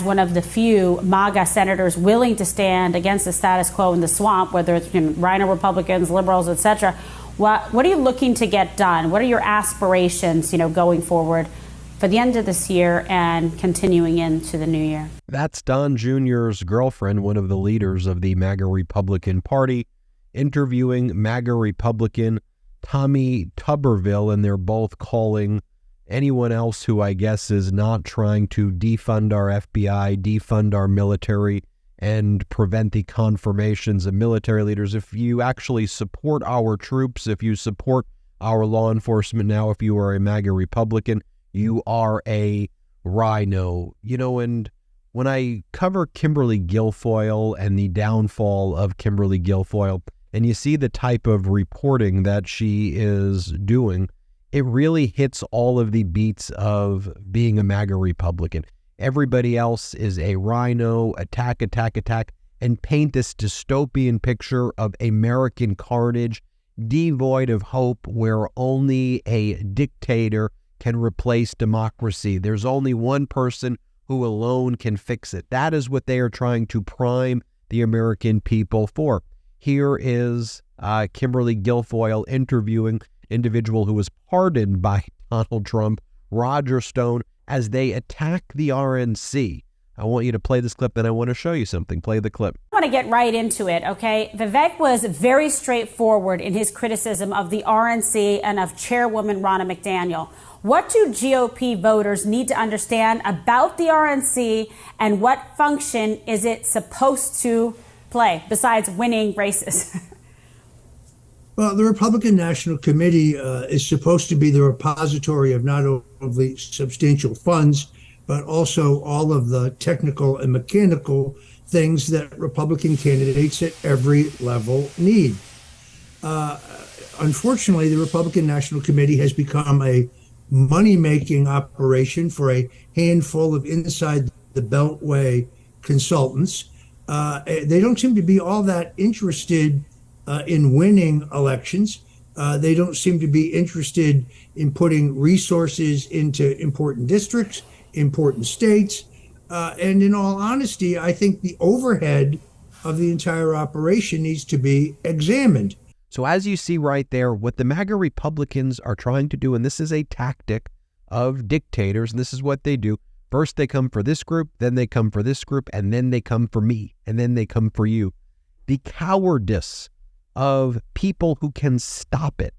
One of the few MAGA senators willing to stand against the status quo in the swamp, whether it's Rhino Republicans, liberals, etc. What are you looking to get done? What are your aspirations, going forward for the end of this year and continuing into the new year? That's Don Jr.'s girlfriend, one of the leaders of the MAGA Republican Party, interviewing MAGA Republican Tommy Tuberville, and they're both calling anyone else who I guess is not trying to defund our FBI, defund our military, and prevent the confirmations of military leaders. If you actually support our troops, if you support our law enforcement now, if you are a MAGA Republican, you are a rhino. And when I cover Kimberly Guilfoyle and the downfall of Kimberly Guilfoyle, and you see the type of reporting that she is doing, it really hits all of the beats of being a MAGA Republican. Everybody else is a rhino, attack, and paint this dystopian picture of American carnage, devoid of hope, where only a dictator can replace democracy. There's only one person who alone can fix it. That is what they are trying to prime the American people for. Here is Kimberly Guilfoyle interviewing individual who was pardoned by Donald Trump, Roger Stone, as they attack the RNC. I want you to play this clip, and I want to show you something. Play the clip. I want to get right into it, okay? Vivek was very straightforward in his criticism of the RNC and of Chairwoman Ronna McDaniel. What do GOP voters need to understand about the RNC, and what function is it supposed to play besides winning races? Well, the Republican National Committee is supposed to be the repository of not only substantial funds, but also all of the technical and mechanical things that Republican candidates at every level need. Unfortunately, the Republican National Committee has become a money-making operation for a handful of inside the Beltway consultants. They don't seem to be all that interested in winning elections. They don't seem to be interested in putting resources into important districts, important states. And in all honesty, I think the overhead of the entire operation needs to be examined. So as you see right there, what the MAGA Republicans are trying to do, and this is a tactic of dictators, and this is what they do. First, they come for this group, then they come for this group, and then they come for me, and then they come for you. The cowardice of people who can stop it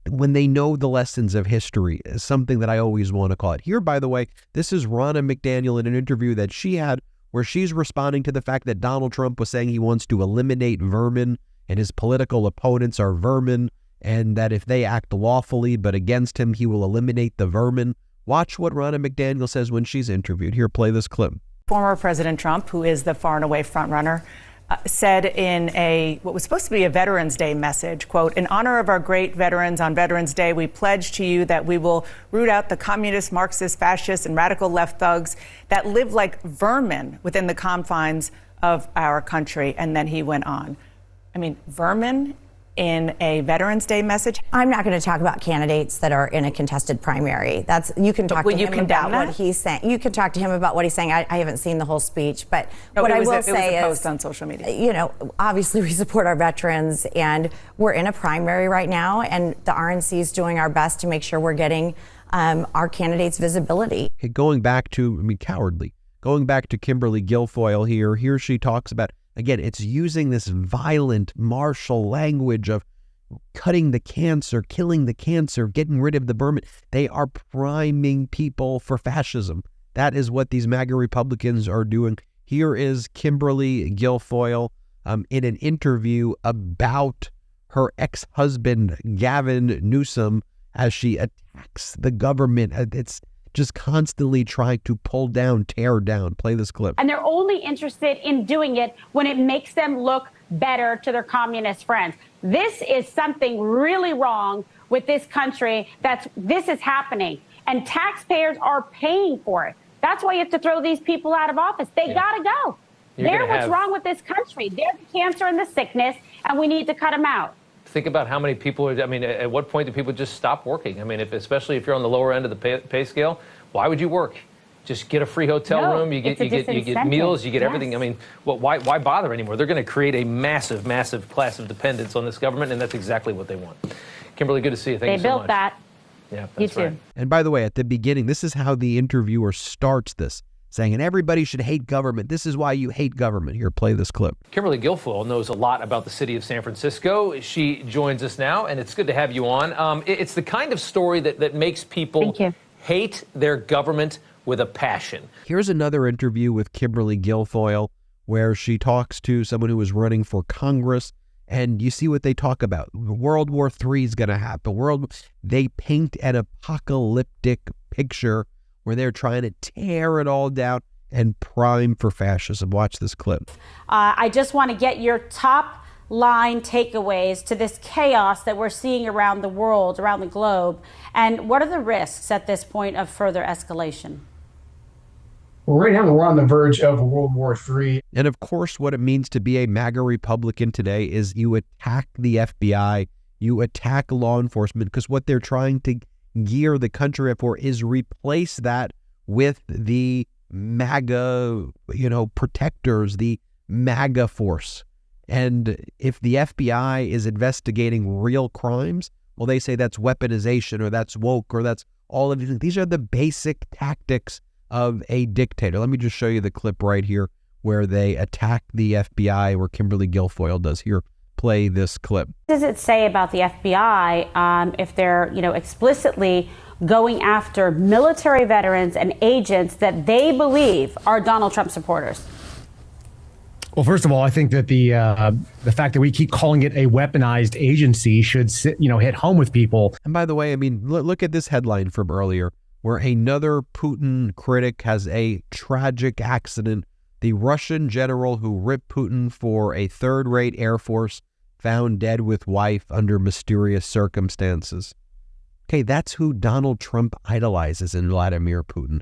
when they know the lessons of history is something that I always want to call it. Here, by the way, this is Ronna McDaniel in an interview that she had where she's responding to the fact that Donald Trump was saying he wants to eliminate vermin and his political opponents are vermin, and that if they act lawfully but against him, he will eliminate the vermin. Watch what Ronna McDaniel says when she's interviewed. Here, play this clip. Former President Trump, who is the far and away frontrunner, said in what was supposed to be a Veterans Day message, quote, "In honor of our great veterans on Veterans Day, we pledge to you that we will root out the communist, Marxist, fascist, and radical left thugs that live like vermin within the confines of our country." And then he went on. I mean, vermin in a Veterans Day message? I'm not going to talk about candidates that are in a contested primary. You can talk to him about what he's saying. You can talk to him about what he's saying. I haven't seen the whole speech, but what I will say is, it was a post on social media. Obviously we support our veterans, and we're in a primary right now, and the RNC is doing our best to make sure we're getting our candidates visibility. Going back to, cowardly. Going back to Kimberly Guilfoyle here she talks about, again, it's using this violent martial language of cutting the cancer, killing the cancer, getting rid of the vermin. They are priming people for fascism. That is what these MAGA Republicans are doing. Here is Kimberly Guilfoyle in an interview about her ex-husband, Gavin Newsom, as she attacks the government. It's just constantly trying to pull down, tear down. Play this clip. And they're only interested in doing it when it makes them look better to their communist friends. This is something really wrong with this country. This is happening, and taxpayers are paying for it. That's why you have to throw these people out of office. They gotta go. They're what's wrong with this country. They're the cancer and the sickness, and we need to cut them out. Think about how many people are, at what point do people just stop working? Especially if you're on the lower end of the pay scale, why would you work? Just get a free hotel room. You get meals. You get everything. I mean, why bother anymore? They're going to create a massive, massive class of dependence on this government, and that's exactly what they want. Kimberly, good to see you. Thank you so much. They built that. Yeah, that's right. And by the way, at the beginning, this is how the interviewer starts this, saying, and everybody should hate government. This is why you hate government. Here, play this clip. Kimberly Guilfoyle knows a lot about the city of San Francisco. She joins us now, and it's good to have you on. It's the kind of story that makes people hate their government with a passion. Here's another interview with Kimberly Guilfoyle where she talks to someone who was running for Congress, and you see what they talk about. World War III is going to happen. They paint an apocalyptic picture where they're trying to tear it all down and prime for fascism. Watch this clip. I just want to get your top line takeaways to this chaos that we're seeing around the world, around the globe, and what are the risks at this point of further escalation? Well, right now we're on the verge of World War III. And of course, what it means to be a MAGA Republican today is you attack the FBI, you attack law enforcement, because what they're trying to gear the country up for is replace that with the MAGA, protectors, the MAGA force. And if the FBI is investigating real crimes, well, they say that's weaponization or that's woke or that's all of these things. These are the basic tactics of a dictator. Let me just show you the clip right here where they attack the FBI, where Kimberly Guilfoyle does. Here, play this clip. What does it say about the FBI if they're, explicitly going after military veterans and agents that they believe are Donald Trump supporters? Well, first of all, I think that the fact that we keep calling it a weaponized agency should hit home with people. And by the way, I mean, look at this headline from earlier, where another Putin critic has a tragic accident. The Russian general who ripped Putin for a third-rate Air Force found dead with wife under mysterious circumstances. Okay, that's who Donald Trump idolizes in Vladimir Putin.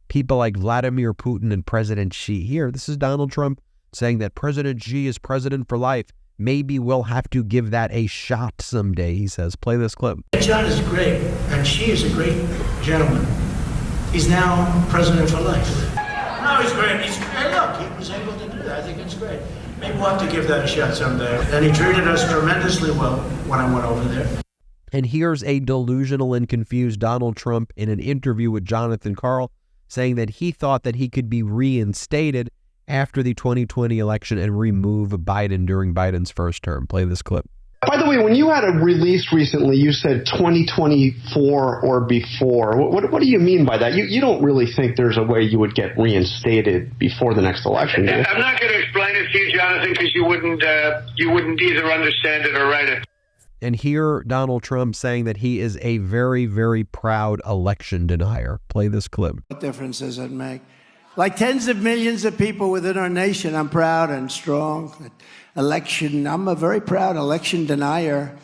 People like Vladimir Putin and President Xi. Here, this is Donald Trump saying that President Xi is president for life. Maybe we'll have to give that a shot someday, he says. Play this clip. John is great, and Xi is a great gentleman. He's now president for life. No, he's great. Hey, look, he was able to do that. I think it's great. Maybe we'll have to give that a shot someday. And he treated us tremendously well when I went over there. And here's a delusional and confused Donald Trump in an interview with Jonathan Karl saying that he thought that he could be reinstated after the 2020 election and remove Biden during Biden's first term. Play this clip. By the way, when you had a release recently, you said 2024 or before. What do you mean by that? You don't really think there's a way you would get reinstated before the next election, do you? I'm not going to explain it to you, Jonathan, because you wouldn't either understand it or write it. And here, Donald Trump saying that he is a very, very proud election denier. Play this clip. What difference does it make? Like tens of millions of people within our nation, I'm proud and strong. I'm a very proud election denier.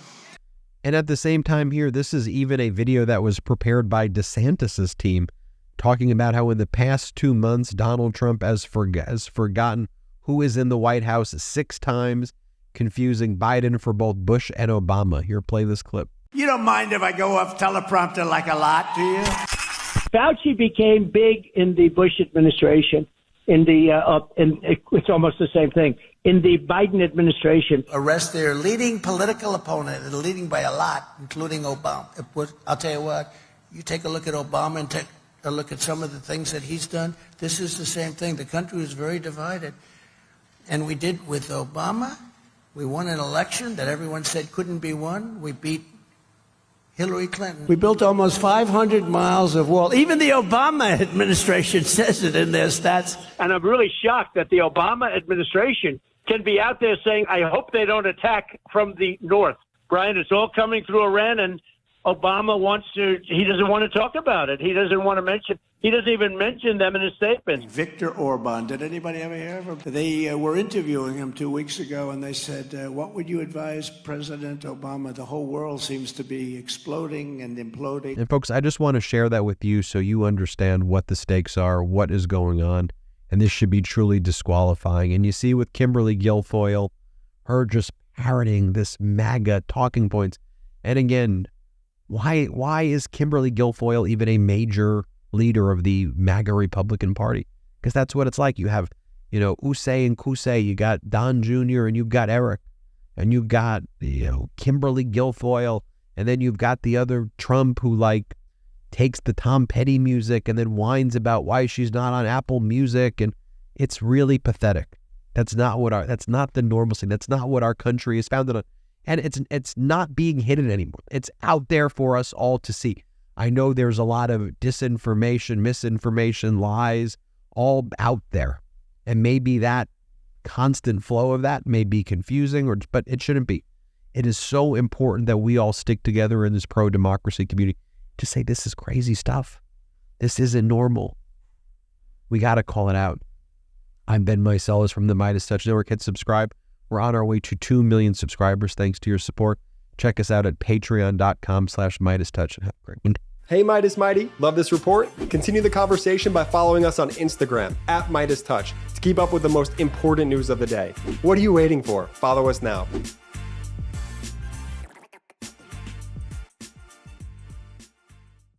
And at the same time here, this is even a video that was prepared by DeSantis's team, talking about how in the past 2 months, Donald Trump has forgotten who is in the White House 6 times, confusing Biden for both Bush and Obama. Here, play this clip. You don't mind if I go off teleprompter like a lot, do you? Fauci became big in the Bush administration. It's almost the same thing. In the Biden administration. Arrest their leading political opponent, and leading by a lot, including Obama. I'll tell you what, you take a look at Obama and take a look at some of the things that he's done. This is the same thing. The country was very divided. And we did with Obama. We won an election that everyone said couldn't be won. We beat Hillary Clinton. We built almost 500 miles of wall. Even the Obama administration says it in their stats. And I'm really shocked that the Obama administration can be out there saying, I hope they don't attack from the north. Brian, it's all coming through Iran, and Obama he doesn't want to talk about it. He doesn't even mention them in his statement. Viktor Orban, did anybody ever hear of him? They were interviewing him 2 weeks ago, and they said, what would you advise President Obama? The whole world seems to be exploding and imploding. And folks, I just want to share that with you so you understand what the stakes are, what is going on, and this should be truly disqualifying. And you see with Kimberly Guilfoyle, her just parroting this MAGA talking points. And again, why is Kimberly Guilfoyle even a major leader of the MAGA Republican Party, because that's what it's like. You have, Usay and Kusay, you got Don Jr. and you've got Eric, and you've got, Kimberly Guilfoyle, and then you've got the other Trump who takes the Tom Petty music and then whines about why she's not on Apple Music, and it's really pathetic. That's not the normalcy. That's not what our country is founded on. And it's not being hidden anymore. It's out there for us all to see. I know there's a lot of disinformation, misinformation, lies, all out there. And maybe that constant flow of that may be confusing, but it shouldn't be. It is so important that we all stick together in this pro-democracy community to say this is crazy stuff. This isn't normal. We got to call it out. I'm Ben Meiselas from the MeidasTouch Network. Hit subscribe. We're on our way to 2 million subscribers thanks to your support. Check us out at patreon.com/MeidasTouch. Have a great one. Hey, Meidas Mighty. Love this report? Continue the conversation by following us on Instagram @MeidasTouch to keep up with the most important news of the day. What are you waiting for? Follow us now.